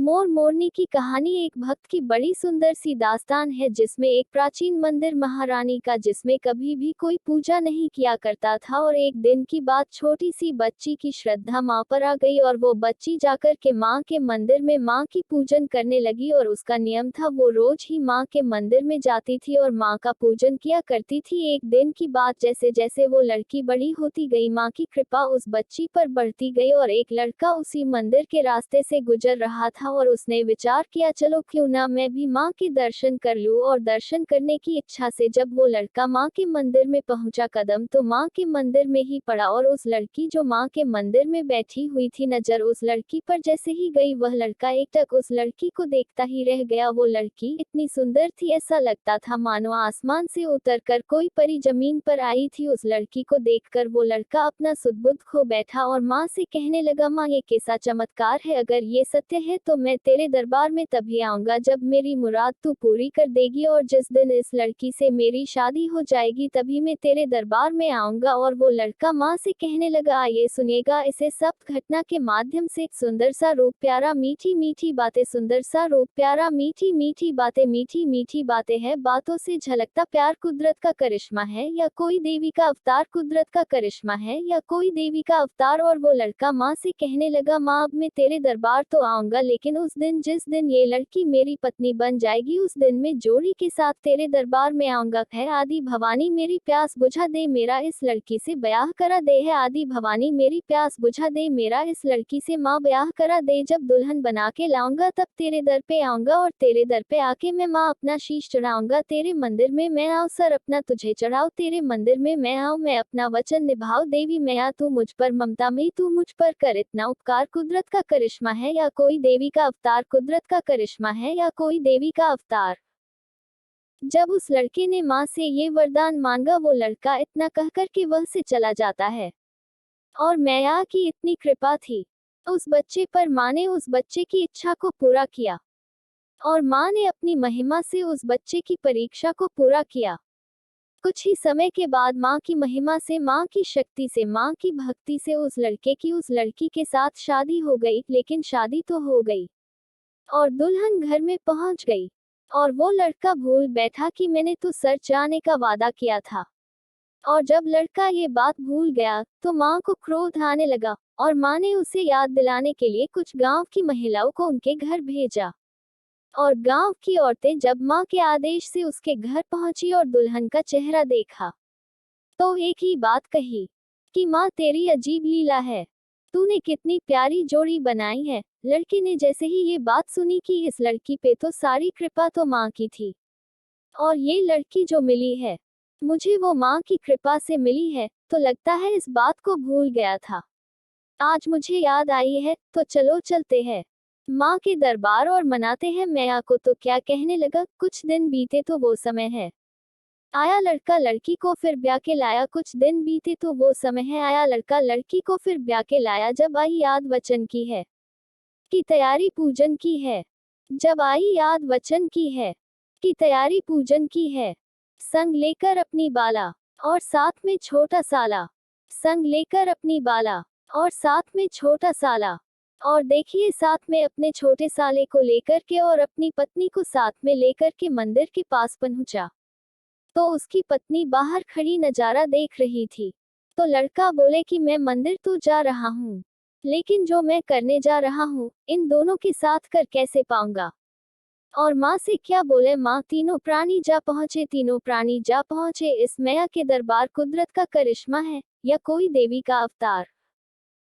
मोर मोरनी की कहानी एक भक्त की बड़ी सुंदर सी दास्तान है जिसमें एक प्राचीन मंदिर महारानी का जिसमें कभी भी कोई पूजा नहीं किया करता था और एक दिन की बात छोटी सी बच्ची की श्रद्धा माँ पर आ गई और वो बच्ची जाकर के माँ के मंदिर में माँ की पूजन करने लगी और उसका नियम था वो रोज ही माँ के मंदिर में जाती थी और माँ का पूजन किया करती थी। एक दिन की बात जैसे जैसे वो लड़की बड़ी होती गई माँ की कृपा उस बच्ची पर बढ़ती गई और एक लड़का उसी मंदिर के रास्ते से गुजर रहा था और उसने विचार किया चलो क्यों ना मैं भी माँ के दर्शन कर लूं। और दर्शन करने की इच्छा से जब वो लड़का माँ के मंदिर में पहुंचा कदम तो माँ के मंदिर में ही पड़ा और उस लड़की जो माँ के मंदिर में बैठी हुई थी नजर उस लड़की पर जैसे ही गई वह लड़का एकटक उस लड़की को देखता ही रह गया। वो लड़की इतनी सुंदर थी ऐसा लगता था मानो आसमान से उतरकर कोई परी जमीन पर आई थी। उस लड़की को देखकर वो लड़का अपना सुध-बुध खो बैठा और माँ से कहने लगा माँ ये कैसा चमत्कार है, अगर ये सत्य है तो मैं तेरे दरबार में तभी आऊंगा जब मेरी मुराद तू पूरी कर देगी और जिस दिन इस लड़की से मेरी शादी हो जाएगी तभी मैं तेरे दरबार में आऊंगा। और वो लड़का माँ से कहने लगा ये सुनिएगा इसे सप्त घटना के माध्यम से सुंदर सा रूप प्यारा मीठी मीठी बातें सुंदर सा रूप प्यारा मीठी मीठी बातें हैं बातों से झलकता प्यार कुदरत का करिश्मा है या कोई देवी का अवतार कुदरत का करिश्मा है या कोई देवी का अवतार। और वो लड़का माँ से कहने लगा माँ अब मैं तेरे दरबार तो आऊंगा लेकिन उस दिन जिस दिन ये लड़की मेरी पत्नी बन जाएगी उस दिन मैं जोड़ी के साथ तेरे दरबार में आऊंगा। है आदि भवानी मेरी प्यास बुझा दे मेरा इस लड़की से ब्याह करा दे। है आदि भवानी मेरी प्यास बुझा दे मेरा इस लड़की से माँ ब्याह करा दे। जब दुल्हन बना के लाऊंगा तब तेरे दर पे आऊंगा और तेरे दर पे आके मैं माँ अपना शीश चढ़ाऊंगा तेरे मंदिर में मैं आऊँ सर अपना तुझे चढ़ाओ तेरे मंदिर में मैं आऊँ मैं अपना वचन निभाओ देवी मैं आ तू मुझ पर ममता में तू मुझ पर कर इतना उपकार कुदरत का करिश्मा है या कोई देवी का अवतार कुदरत का करिश्मा है या कोई देवी का अवतार। जब उस लड़के ने माँ से ये वरदान मांगा वो लड़का इतना कहकर के वह से चला जाता है और मैया की इतनी कृपा थी उस बच्चे पर माँ ने उस बच्चे की इच्छा को पूरा किया और माँ ने अपनी महिमा से उस बच्चे की परीक्षा को पूरा किया। कुछ ही समय के बाद माँ की महिमा से माँ की शक्ति से माँ की भक्ति से उस लड़के की उस लड़की के साथ शादी हो गई। लेकिन शादी तो हो गई और दुल्हन घर में पहुंच गई और वो लड़का भूल बैठा कि मैंने तो सर जाने का वादा किया था। और जब लड़का ये बात भूल गया तो माँ को क्रोध आने लगा और माँ ने उसे याद दिलाने के लिए कुछ गांव की महिलाओं को उनके घर भेजा और गांव की औरतें जब माँ के आदेश से उसके घर पहुंची और दुल्हन का चेहरा देखा तो एक ही बात कही कि माँ तेरी अजीब लीला है, तूने कितनी प्यारी जोड़ी बनाई है। लड़की ने जैसे ही ये बात सुनी कि इस लड़की पे तो सारी कृपा तो माँ की थी और ये लड़की जो मिली है मुझे वो माँ की कृपा से मिली है, तो लगता है इस बात को भूल गया था, आज मुझे याद आई है तो चलो चलते हैं माँ के दरबार और मनाते हैं मैया को। तो क्या कहने लगा कुछ दिन बीते तो वो समय है आया लड़का लड़की को फिर ब्याह के लाया कुछ दिन बीते तो वो समय है आया लड़का लड़की को फिर ब्याह के लाया। जब आई याद वचन की है कि तैयारी पूजन की है जब आई याद वचन की है कि तैयारी पूजन की है संग लेकर अपनी बाला और साथ में छोटा साला संग लेकर अपनी बाला और साथ में छोटा साला और देखिए साथ में अपने छोटे साले को लेकर के और अपनी पत्नी को साथ में लेकर के मंदिर के पास पहुंचा तो उसकी पत्नी बाहर खड़ी नजारा देख रही थी। तो लड़का बोले कि मैं मंदिर तो जा रहा हूँ लेकिन जो मैं करने जा रहा हूँ इन दोनों के साथ कर कैसे पाऊंगा। और माँ से क्या बोले माँ तीनों प्राणी जा पहुंचे इस मैया के दरबार कुदरत का करिश्मा है या कोई देवी का अवतार।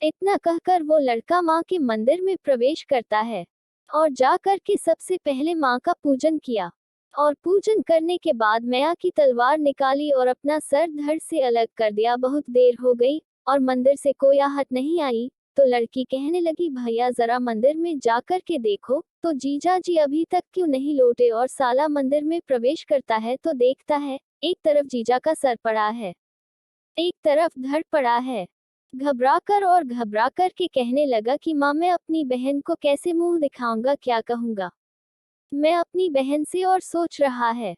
इतना कहकर वो लड़का माँ के मंदिर में प्रवेश करता है और जाकर के सबसे पहले माँ का पूजन किया और पूजन करने के बाद मैया की तलवार निकाली और अपना सर धड़ से अलग कर दिया। बहुत देर हो गई और मंदिर से कोई आहट नहीं आई तो लड़की कहने लगी भैया जरा मंदिर में जाकर के देखो तो जीजा जी अभी तक क्यों नहीं लौटे। और साला मंदिर में प्रवेश करता है तो देखता है एक तरफ जीजा का सर पड़ा है एक तरफ धड़ पड़ा है। घबरा कर के कहने लगा कि माँ मैं अपनी बहन को कैसे मुंह दिखाऊंगा क्या कहूंगा मैं अपनी बहन से और सोच रहा है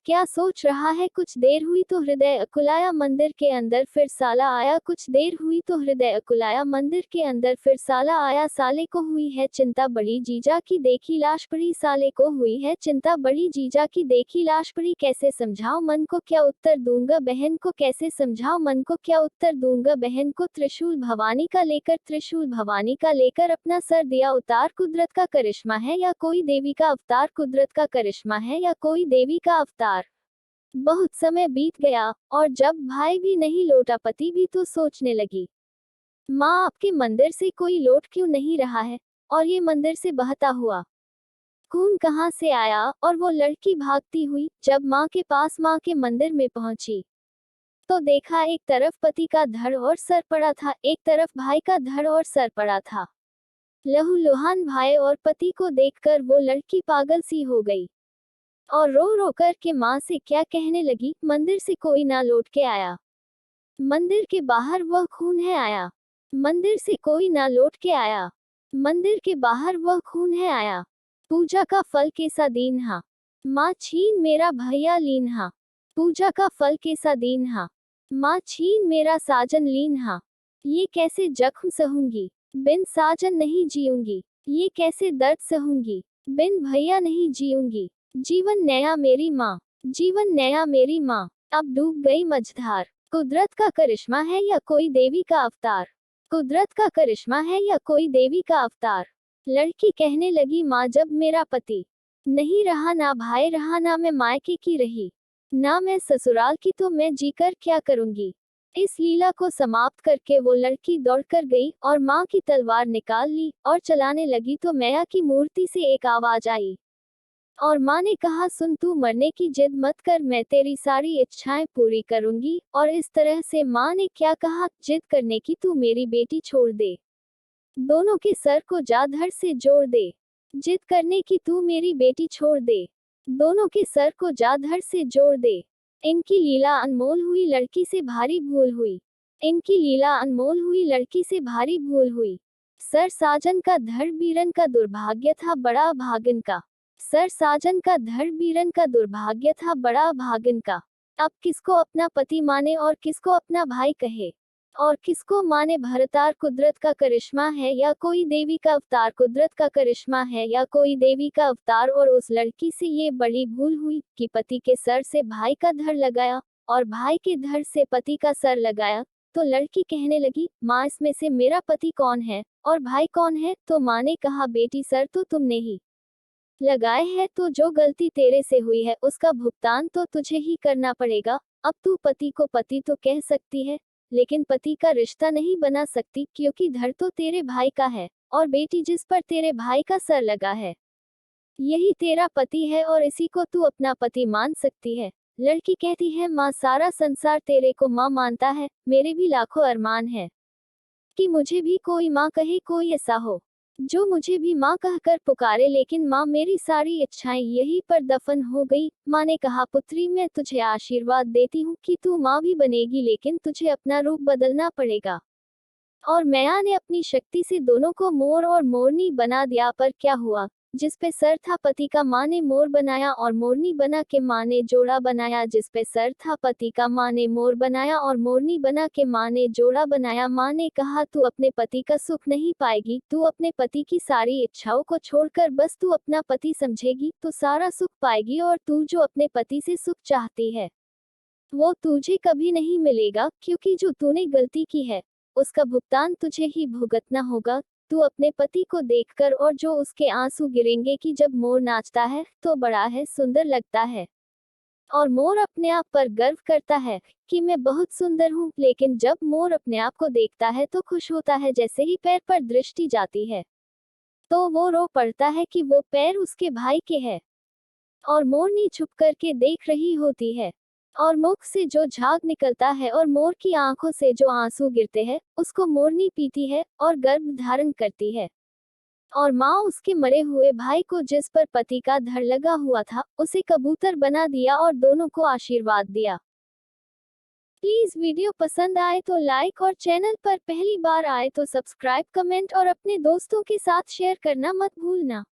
क्या सोच रहा है? कुछ देर हुई तो हृदय अकुलाया मंदिर के अंदर फिर साला आया। कुछ देर हुई तो हृदय अकुलाया मंदिर के अंदर फिर साला आया। साले को हुई है चिंता बड़ी, जीजा की देखी लाश पड़ी। साले को हुई है चिंता बड़ी, जीजा की देखी लाश पड़ी। कैसे समझाओ मन को, क्या उत्तर दूंगा बहन को। कैसे समझाओ मन को, क्या उत्तर दूंगा बहन को। त्रिशूल भवानी का लेकर, त्रिशूल भवानी का लेकर अपना सर दिया उतार। कुदरत का करिश्मा है या कोई देवी का अवतार। कुदरत का करिश्मा है या कोई देवी का अवतार। बहुत समय बीत गया और जब भाई भी नहीं लौटा, पति भी तो सोचने लगी, माँ आपके मंदिर से कोई लौट क्यों नहीं रहा है, और ये मंदिर से बहता हुआ खून कहाँ से आया। और वो लड़की भागती हुई जब माँ के पास, माँ के मंदिर में पहुंची, तो देखा एक तरफ पति का धड़ और सर पड़ा था, एक तरफ भाई का धड़ और सर पड़ा था। लहूलुहान भाई और पति को देखकर वो लड़की पागल सी हो गई और रो रो कर के माँ से क्या कहने लगी, मंदिर से कोई ना लौट के आया, मंदिर के बाहर वह खून है आया, मंदिर से कोई ना लौट के आया, मंदिर के बाहर वह खून है आया। पूजा का फल कैसा दीन हा, माँ छीन मेरा भैया लीन हा। पूजा का फल कैसा दीन हा, माँ छीन मेरा साजन लीन हा। ये कैसे जख्म सहूंगी, बिन साजन नहीं जीऊंगी। ये कैसे दर्द सहूंगी, बिन भैया नहीं जीऊंगी। जीवन नया मेरी माँ, जीवन नया मेरी माँ, अब डूब गई मझधार। कुदरत का करिश्मा है या कोई देवी का अवतार। कुदरत का करिश्मा है या कोई देवी का अवतार। लड़की कहने लगी, माँ जब मेरा पति नहीं रहा, ना भाई रहा, ना मैं मायके की रही, ना मैं ससुराल की, तो मैं जीकर क्या करूंगी। इस लीला को समाप्त करके वो लड़की दौड़कर गई और माँ की तलवार निकाल ली और चलाने लगी, तो मैया की मूर्ति से एक आवाज आई और माँ ने कहा, सुन तू मरने की जिद मत कर, मैं तेरी सारी इच्छाएं पूरी करूंगी। और इस तरह से माँ ने क्या कहा, जिद करने की, तू मेरी बेटी छोड़ दे, दोनों के सर को जा धड़ से जोड़ दे। जिद करने की, तू मेरी बेटी छोड़ दे, दोनों के सर को जा धड़ से जोड़ दे। इनकी लीला अनमोल हुई, लड़की से भारी भूल हुई। इनकी लीला अनमोल हुई, लड़की से भारी भूल हुई। सर साजन का धड़ बीरन का दुर्भाग्य था बड़ा भागन का। सर साजन का धड़ बीरन का दुर्भाग्य था बड़ा भागन का। अब किसको अपना पति माने और किसको अपना भाई कहे, और किसको माने भरतार। कुदरत का करिश्मा है या कोई देवी का अवतार। कुदरत का करिश्मा है या कोई देवी का अवतार। और उस लड़की से ये बड़ी भूल हुई कि पति के सर से भाई का धड़ लगाया और भाई के धड़ से पति का सर लगाया। तो लड़की कहने लगी, माँ इसमें से मेरा पति कौन है और भाई कौन है। तो माँ ने कहा, बेटी सर तो तुमने ही लगाए हैं, तो जो गलती तेरे से हुई है उसका भुगतान तो तुझे ही करना पड़ेगा। अब तू पति को पति तो कह सकती है, लेकिन पति का रिश्ता नहीं बना सकती, क्योंकि धड़ तो तेरे भाई का है और बेटी जिस पर तेरे भाई का सर लगा है, यही तेरा पति है और इसी को तू अपना पति मान सकती है। लड़की कहती है, माँ सारा संसार तेरे को माँ मानता है, मेरे भी लाखों अरमान है कि मुझे भी कोई माँ कहे, कोई ऐसा हो जो मुझे भी माँ कहकर पुकारे। लेकिन माँ मेरी सारी इच्छाएं यहीं पर दफन हो गई। माँ ने कहा, पुत्री मैं तुझे आशीर्वाद देती हूँ कि तू माँ भी बनेगी, लेकिन तुझे अपना रूप बदलना पड़ेगा। और मैया ने अपनी शक्ति से दोनों को मोर और मोरनी बना दिया। पर क्या हुआ, जिस पे सर था पति का माँ ने मोर बनाया और मोरनी बना के माँ ने जोड़ा बनाया। जिस पे सर था पति का माँ ने मोर बनाया और मोरनी बना के माँ ने जोड़ा बनाया। माँ ने कहा, तू अपने पति का सुख नहीं पाएगी, तू अपने पति की सारी इच्छाओं को छोड़कर बस तू अपना पति समझेगी तो सारा सुख पाएगी। और तू जो अपने पति से सुख चाहती है वो तुझे कभी नहीं मिलेगा, क्योंकि जो तूने गलती की है उसका भुगतान तुझे ही भुगतना होगा। तू अपने पति को देखकर, और जो उसके आंसू गिरेंगे कि जब मोर नाचता है तो बड़ा है सुंदर लगता है, और मोर अपने आप पर गर्व करता है कि मैं बहुत सुंदर हूँ। लेकिन जब मोर अपने आप को देखता है तो खुश होता है। जैसे ही पैर पर दृष्टि जाती है तो वो रो पड़ता है कि वो पैर उसके भाई के है, और मोरनी छुप करके देख रही होती है, और मुख से जो झाग निकलता है और मोर की आंखों से जो आंसू गिरते हैं उसको मोरनी पीती है और गर्भ धारण करती है। और माँ उसके मरे हुए भाई को, जिस पर पति का धड़ लगा हुआ था, उसे कबूतर बना दिया और दोनों को आशीर्वाद दिया। प्लीज वीडियो पसंद आए तो लाइक, और चैनल पर पहली बार आए तो सब्सक्राइब, कमेंट और अपने दोस्तों के साथ शेयर करना मत भूलना।